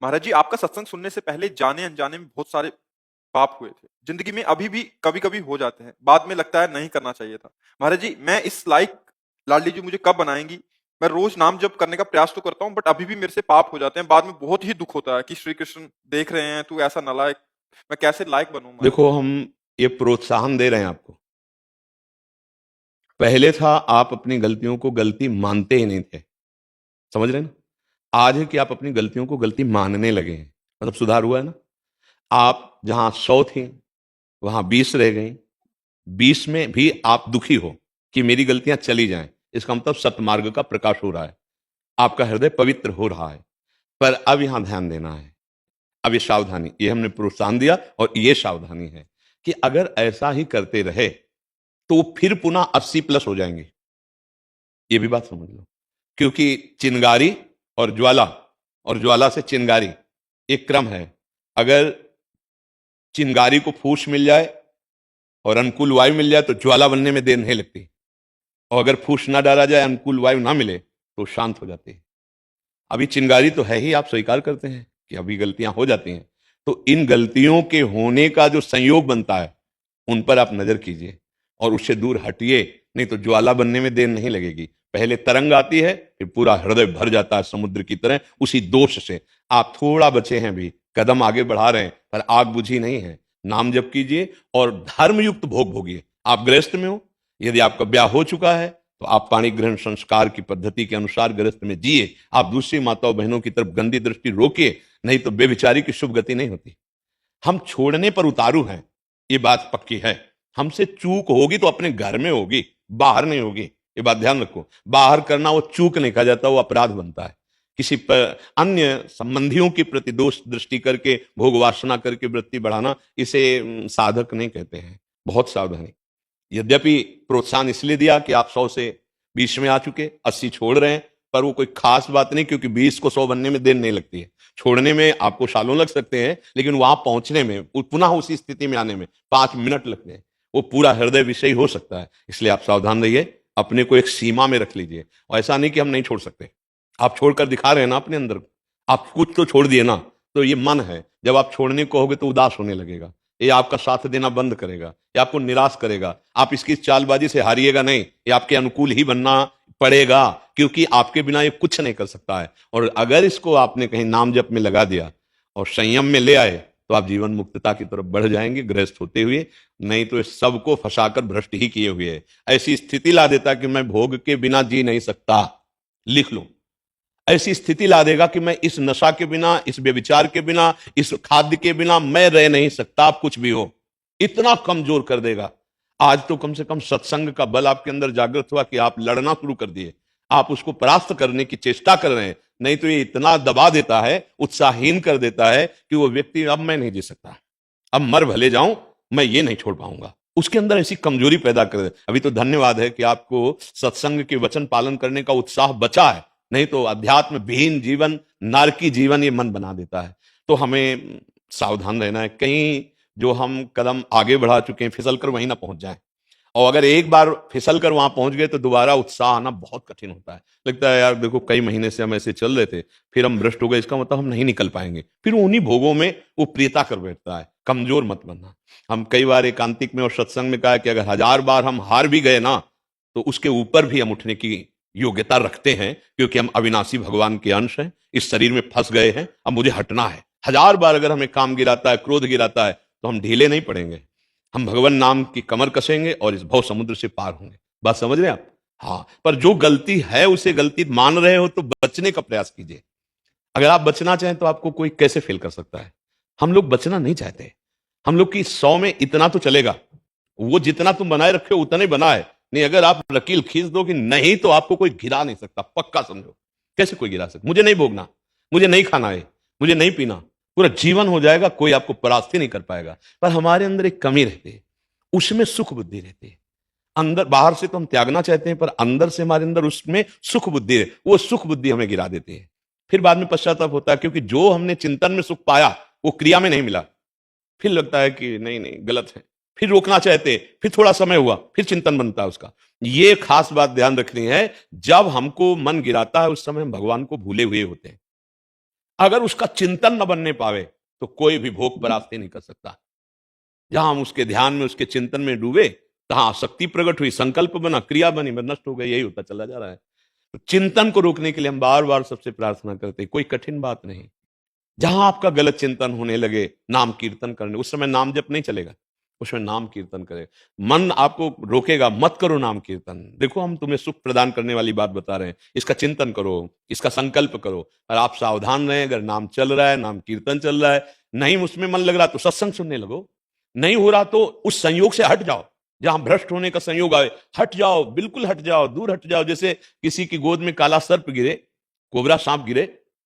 महाराज जी, आपका सत्संग सुनने से पहले जाने अनजाने में बहुत सारे पाप हुए थे। जिंदगी में अभी भी कभी-कभी हो जाते हैं। बाद में लगता है नहीं करना चाहिए था। महाराज जी, मैं इस लायक लाडली जी मुझे कब बनाएँगी? मैं रोज नाम जप करने का प्रयास तो करता हूँ, बट अभी भी मेरे से पाप हो जाते हैं। बाद में बहुत ही दुःख होता है कि श्री कृष्ण देख रहे हैं, तू ऐसा नालायक, मैं कैसे लायक बनूँ महाराज देखो, जी? हम ये प्रोत्साहन दे रहे हैं आपको। पहले था आप अपनी गलतियों को गलती मानते ही नहीं थे। समझ रहे हैं ना? आज है कि आप अपनी गलतियों को गलती मानने लगे हैं। मतलब सुधार हुआ है ना? आप जहां 100 थी वहां 20 रह गई। 20 में भी आप दुखी हो कि मेरी गलतियां चली जाएं। इसका मतलब सतमार्ग का प्रकाश हो रहा है, आपका हृदय पवित्र हो रहा है। पर अब यहां ध्यान देना है। अब ये सावधानी, ये हमने प्रोत्साहन दिया और ये सावधानी है कि अगर ऐसा ही करते रहे तो फिर पुनः 80+ हो जाएंगे। ये भी बात समझ लो, क्योंकि चिंगारी और ज्वाला, और ज्वाला से चिंगारी, एक क्रम है। अगर चिंगारी को फूस मिल जाए और अनुकूल वायु मिल जाए तो ज्वाला बनने में देर नहीं लगती, और अगर फूस ना डाला जाए, अनुकूल वायु ना मिले, तो शांत हो जाती है। अभी चिंगारी तो है ही, आप स्वीकार करते हैं कि अभी गलतियां हो जाती हैं। तो इन गलतियों के होने का जो संयोग बनता है, उन पर आप नजर कीजिए और उससे दूर हटिए, नहीं तो ज्वाला बनने में देर नहीं लगेगी। पहले तरंग आती है, फिर पूरा हृदय भर जाता है समुद्र की तरह उसी दोष से। आप थोड़ा बचे हैं, भी कदम आगे बढ़ा रहे हैं, पर आग बुझी नहीं है। नाम जप कीजिए और धर्मयुक्त भोग भोगिए। आप गृहस्थ में हो, यदि आपका ब्याह हो चुका है तो आप पाणी ग्रहण संस्कार की पद्धति के अनुसार गृहस्थ में जिए। आप दूसरी माताओं बहनों की तरफ गंदी दृष्टि रोकिए, नहीं तो बेविचारी की शुभ गति नहीं होती। हम छोड़ने पर उतारू हैं, ये बात पक्की है। हमसे चूक होगी तो अपने घर में होगी, बाहर नहीं होगी। ये बात ध्यान रखो। बाहर करना वो चूक नहीं कहा जाता, वो अपराध बनता है। किसी पर अन्य संबंधियों के प्रति दोष दृष्टि करके, भोग वासना करके वृत्ति बढ़ाना, इसे साधक नहीं कहते हैं। बहुत सावधानी। यद्यपि प्रोत्साहन इसलिए दिया कि आप 100 से 20 में आ चुके, 80 छोड़ रहे हैं, पर वो कोई खास बात नहीं, क्योंकि 20 को 100 बनने में देर नहीं लगती है। छोड़ने में आपको सालों लग सकते हैं, लेकिन वहां पहुंचने में, पुनः उसी स्थिति में आने में 5 मिनट लगते हैं। वो पूरा हृदय विषयी हो सकता है। इसलिए आप सावधान रहिए, अपने को एक सीमा में रख लीजिए। और ऐसा नहीं कि हम नहीं छोड़ सकते, आप छोड़कर दिखा रहे हैं ना अपने अंदर। आप कुछ तो छोड़ दिए ना। तो ये मन है, जब आप छोड़ने को होगे तो उदास होने लगेगा, ये आपका साथ देना बंद करेगा, ये आपको निराश करेगा। आप इसकी चालबाजी से हारिएगा नहीं, ये आपके अनुकूल ही बनना पड़ेगा, क्योंकि आपके बिना ये कुछ नहीं कर सकता है। और अगर इसको आपने कहीं नाम जप में लगा दिया और संयम में ले आए, तो आप जीवन मुक्तता की तरफ बढ़ जाएंगे गृहस्थ होते हुए। नहीं तो इस सबको फंसाकर भ्रष्ट ही किए हुए है। ऐसी स्थिति ला देता कि मैं भोग के बिना जी नहीं सकता। लिख लो, ऐसी स्थिति ला देगा कि मैं इस नशा के बिना, इस व्यभिचार के बिना, इस खाद्य के बिना मैं रह नहीं सकता। आप कुछ भी हो, इतना कमजोर कर देगा। आज तो कम से कम सत्संग का बल आपके अंदर जागृत हुआ कि आप लड़ना शुरू कर दिए, आप उसको परास्त करने की चेष्टा कर रहे हैं। नहीं तो ये इतना दबा देता है, उत्साहहीन कर देता है कि वो व्यक्ति, अब मैं नहीं जी सकता, अब मर भले जाऊं, मैं ये नहीं छोड़ पाऊंगा। उसके अंदर ऐसी कमजोरी पैदा कर दे। अभी तो धन्यवाद है कि आपको सत्संग के वचन पालन करने का उत्साह बचा है, नहीं तो अध्यात्म विहीन जीवन, नारकी जीवन ये मन बना देता है। तो हमें सावधान रहना है, कहीं जो हम कदम आगे बढ़ा चुके हैं फिसल कर वहीं ना पहुंच जाएं। और अगर एक बार फिसल कर वहां पहुंच गए तो दोबारा उत्साह आना बहुत कठिन होता है। लगता है यार देखो, कई महीने से हम ऐसे चल रहे थे, फिर हम भ्रष्ट हो गए, इसका मतलब हम नहीं निकल पाएंगे। फिर उन्हीं भोगों में वो प्रियता कर बैठता है। कमजोर मत बनना। हम कई बार एकांतिक में और सत्संग में कहा कि अगर 1000 बार हम हार भी गए ना, तो उसके ऊपर भी हम उठने की योग्यता रखते हैं, क्योंकि हम अविनाशी भगवान के अंश हैं। इस शरीर में फंस गए हैं, अब मुझे हटना है। 1000 बार अगर हमें काम गिराता है, क्रोध गिराता है, तो हम ढीले नहीं पड़ेंगे। हम भगवान नाम की कमर कसेंगे और इस भव समुद्र से पार होंगे। बात समझ रहे हैं आप? हाँ, पर जो गलती है उसे गलती मान रहे हो तो बचने का प्रयास कीजिए। अगर आप बचना चाहें तो आपको कोई कैसे फेल कर सकता है? हम लोग बचना नहीं चाहते। हम लोग की 100 में इतना तो चलेगा, वो जितना तुम बनाए रखे हो उतना ही बना है। नहीं, अगर आप लकीर खींच दो कि नहीं, तो आपको कोई गिरा नहीं सकता, पक्का समझो। कैसे कोई गिरा सकता? मुझे नहीं भोगना, मुझे नहीं खाना है, मुझे नहीं पीना, पूरा जीवन हो जाएगा, कोई आपको परास्त ही नहीं कर पाएगा। पर हमारे अंदर एक कमी रहती है, उसमें सुख बुद्धि रहती है। अंदर, बाहर से तो हम त्यागना चाहते हैं, पर अंदर से हमारे अंदर उसमें सुख बुद्धि है, वो सुख बुद्धि हमें गिरा देती है। फिर बाद में पश्चाताप होता है, क्योंकि जो हमने चिंतन में सुख पाया वो क्रिया में नहीं मिला। फिर लगता है कि नहीं नहीं, गलत है। फिर रोकना चाहते, फिर थोड़ा समय हुआ, फिर चिंतन बनता है उसका। ये खास बात ध्यान रखनी है, जब हमको मन गिराता है उस समय हम भगवान को भूले हुए होते हैं। अगर उसका चिंतन न बनने पावे तो कोई भी भोग परास्ती नहीं कर सकता। जहां हम उसके ध्यान में, उसके चिंतन में डूबे, तहां शक्ति प्रकट हुई, संकल्प बना, क्रिया बनी, बस नष्ट हो गई। यही होता चला जा रहा है। तो चिंतन को रोकने के लिए हम बार बार सबसे प्रार्थना करते हैं, कोई कठिन बात नहीं। जहां आपका गलत चिंतन होने लगे, नाम कीर्तन करने, उस समय नाम जप नहीं चलेगा, उसमें नाम कीर्तन करेगा। मन आपको रोकेगा, मत करो नाम कीर्तन। देखो, हम तुम्हें सुख प्रदान करने वाली बात बता रहे हैं, इसका चिंतन करो, इसका संकल्प करो। और आप सावधान रहें, अगर नाम चल रहा है, नाम कीर्तन चल रहा है, नहीं उसमें मन लग रहा तो सत्संग सुनने लगो। नहीं हो रहा तो उस संयोग से हट जाओ। जहां भ्रष्ट होने का संयोग आए, हट जाओ, बिल्कुल हट जाओ, दूर हट जाओ। जैसे किसी की गोद में काला सर्प गिरे, कोबरा सांप गिरे,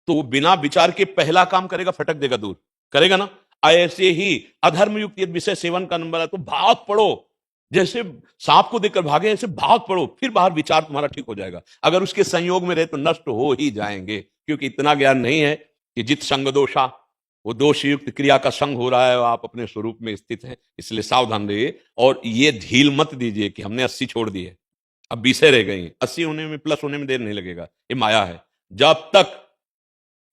तो वो बिना विचार के पहला काम करेगा, फटक देगा दूर, करेगा ना। ऐसे ही अधर्म युक्त यदि विषय सेवन का नंबर है तो भाग पड़ो। जैसे सांप को देखकर भागे, ऐसे भाग पड़ो, फिर बाहर विचार तुम्हारा ठीक हो जाएगा। अगर उसके संयोग में रहे तो नष्ट हो ही जाएंगे, क्योंकि इतना ज्ञान नहीं है कि जित संग दोषा, वो दोष युक्त क्रिया का संग हो रहा है, आप अपने स्वरूप में स्थित हैं। इसलिए सावधान रहिए और ये ढील मत दीजिए कि हमने 80 छोड़ दी है, अब 20 रह गई। 80 होने में, प्लस होने में देर नहीं लगेगा, ये माया है। जब तक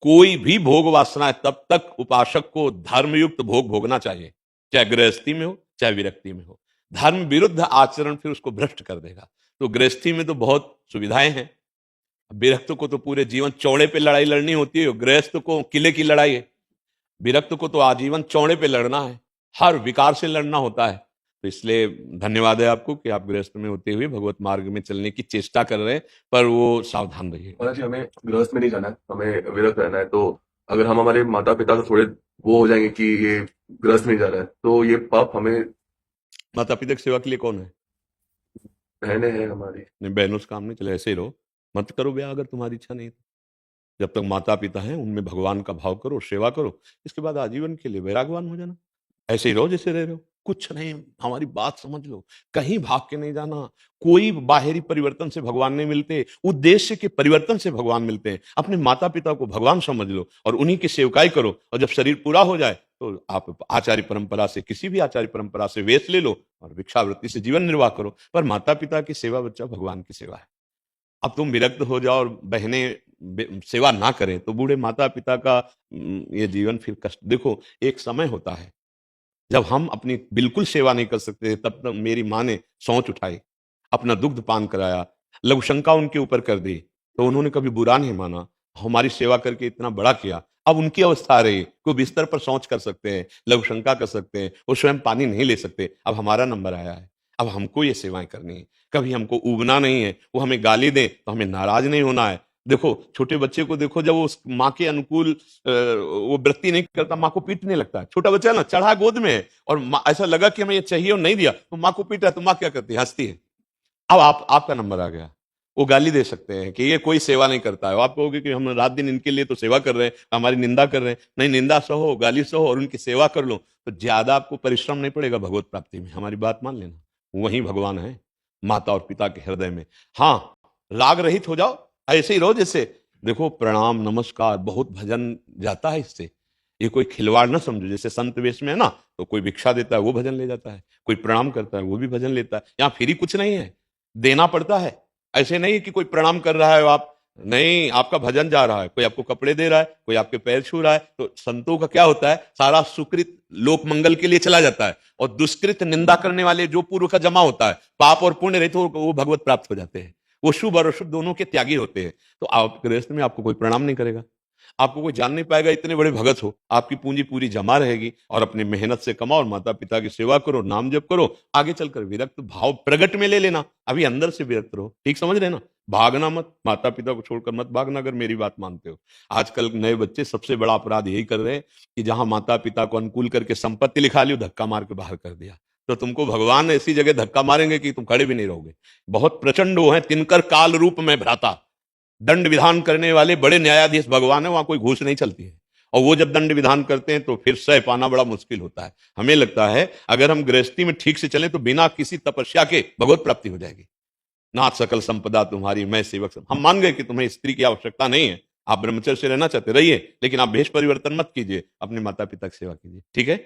कोई भी भोग वासना है, तब तक उपासक को धर्मयुक्त भोग भोगना चाहिए, चाहे गृहस्थी में हो, चाहे विरक्ति में हो। धर्म विरुद्ध आचरण फिर उसको भ्रष्ट कर देगा। तो गृहस्थी में तो बहुत सुविधाएं हैं, विरक्त को तो पूरे जीवन चौड़े पे लड़ाई लड़नी होती है, गृहस्थ को किले की लड़ाई है। विरक्त को तो आजीवन चौड़े पे लड़ना है, हर विकार से लड़ना होता है। तो इसलिए धन्यवाद है आपको कि आप गृहस्थ में होते हुए भगवत मार्ग में चलने की चेष्टा कर रहे हैं, पर वो सावधान रहिए। महाराज जी, हमें गृहस्थ में नहीं जाना है, हमें विरक्त रहना है। तो अगर हम हमारे माता पिता से थोड़े वो हो जाएंगे कि ये गृहस्थ में जा रहा है, तो ये पाप हमें। माता पिता की सेवा के लिए कौन है? बहनें हैं हमारी। नहीं, बहनों से काम नहीं चले, ऐसे ही रहो, मत करो ब्याह अगर तुम्हारी इच्छा नहीं तो। जब तक माता पिता हैं उनमें भगवान का भाव करो, सेवा करो, इसके बाद आजीवन के लिए वैरागवान हो जाना। ऐसे ही रहो जैसे रह रहे हो, कुछ नहीं। हमारी बात समझ लो, कहीं भाग के नहीं जाना। कोई बाहरी परिवर्तन से भगवान नहीं मिलते, उद्देश्य के परिवर्तन से भगवान मिलते हैं। अपने माता पिता को भगवान समझ लो और उन्हीं की सेवकाई करो। और जब शरीर पूरा हो जाए तो आप आचार्य परंपरा से, किसी भी आचार्य परंपरा से वेश ले लो और भिक्षावृत्ति से जीवन निर्वाह करो। पर माता पिता की सेवा बच्चा भगवान की सेवा है। अब तुम विरक्त हो जाओ और बहनें सेवा ना करें तो बूढ़े माता पिता का ये जीवन फिर कष्ट। देखो, एक समय होता है जब हम अपनी बिल्कुल सेवा नहीं कर सकते, तब तक मेरी माँ ने सौंच उठाई, अपना दुग्ध पान कराया, लघुशंका उनके ऊपर कर दी, तो उन्होंने कभी बुरा नहीं माना, हमारी सेवा करके इतना बड़ा किया। अब उनकी अवस्था आ रही, कोई बिस्तर पर शौच कर सकते हैं, लघुशंका कर सकते हैं, वो स्वयं पानी नहीं ले सकते। अब हमारा नंबर आया है, अब हमको ये सेवाएं करनी है। कभी हमको उबना नहीं है, वो हमें गाली दे तो हमें नाराज नहीं होना है। देखो, छोटे बच्चे को देखो, जब वो उस माँ के अनुकूल वो वृत्ति नहीं करता, माँ को पीटने लगता है। छोटा बच्चा है ना, चढ़ा गोद में है और ऐसा लगा कि हमें ये चाहिए और नहीं दिया तो माँ को पीटा, तो माँ क्या करती है? हंसती है। अब आपका नंबर आ गया, वो गाली दे सकते हैं कि ये कोई सेवा नहीं करता है। आप कहोगे कि हम रात दिन इनके लिए तो सेवा कर रहे हैं, हमारी निंदा कर रहे हैं। नहीं, निंदा सहो, गाली सहो और उनकी सेवा कर लो, तो ज्यादा आपको परिश्रम नहीं पड़ेगा भगवत प्राप्ति में। हमारी बात मान लेना, वही भगवान है माता और पिता के हृदय में। हाँ, राग रहित हो जाओ, ऐसे ही रहो जैसे। देखो, प्रणाम नमस्कार, बहुत भजन जाता है इससे। ये कोई खिलवाड़ ना समझो। जैसे संत वेश में है ना, तो कोई भिक्षा देता है वो भजन ले जाता है, कोई प्रणाम करता है वो भी भजन लेता है। यहाँ फ्री कुछ नहीं है, देना पड़ता है। ऐसे नहीं कि कोई प्रणाम कर रहा है आप, नहीं, आपका भजन जा रहा है, कोई आपको कपड़े दे रहा है, कोई आपके पैर छू रहा है। तो संतों का क्या होता है, सारा सुकृत लोक मंगल के लिए चला जाता है और दुष्कृत निंदा करने वाले जो पूर्व का जमा होता है, पाप और पुण्य रहित, वो भगवत प्राप्त हो जाते हैं। वो शुभ और अशुभ दोनों के त्यागी होते हैं। तो आप गृहस्थ में आपको कोई प्रणाम नहीं करेगा, आपको कोई जान नहीं पाएगा, इतने बड़े भगत हो। आपकी पूंजी पूरी जमा रहेगी और अपनी मेहनत से कमाओ और माता पिता की सेवा करो, नाम जप करो। आगे चलकर विरक्त भाव प्रगट में ले लेना, अभी अंदर से विरक्त रहो। ठीक समझ रहे ना? भागना मत, माता पिता को छोड़कर मत भागना, अगर मेरी बात मानते हो। आजकल नए बच्चे सबसे बड़ा अपराध यही कर रहे हैं कि जहां माता पिता को अनुकूल करके संपत्ति लिखा ली, धक्का मार के बाहर कर दिया। तो तुमको भगवान ऐसी जगह धक्का मारेंगे कि तुम खड़े भी नहीं रहोगे। बहुत प्रचंड वो है, तिनकर काल रूप में भ्राता, दंड विधान करने वाले बड़े न्यायाधीश भगवान है। वहां कोई घूस नहीं चलती है, और वो जब दंड विधान करते हैं तो फिर सह पाना बड़ा मुश्किल होता है। हमें लगता है अगर हम गृहस्थी में ठीक से चलें तो बिना किसी तपस्या के भगवत प्राप्ति हो जाएगी। नाथ सकल संपदा तुम्हारी, मैं सेवक। हम मान गए कि तुम्हें स्त्री की आवश्यकता नहीं है, आप ब्रह्मचर्य से रहना चाहते रहिए, लेकिन आप भेष परिवर्तन मत कीजिए, अपने माता पिता की सेवा कीजिए। ठीक है?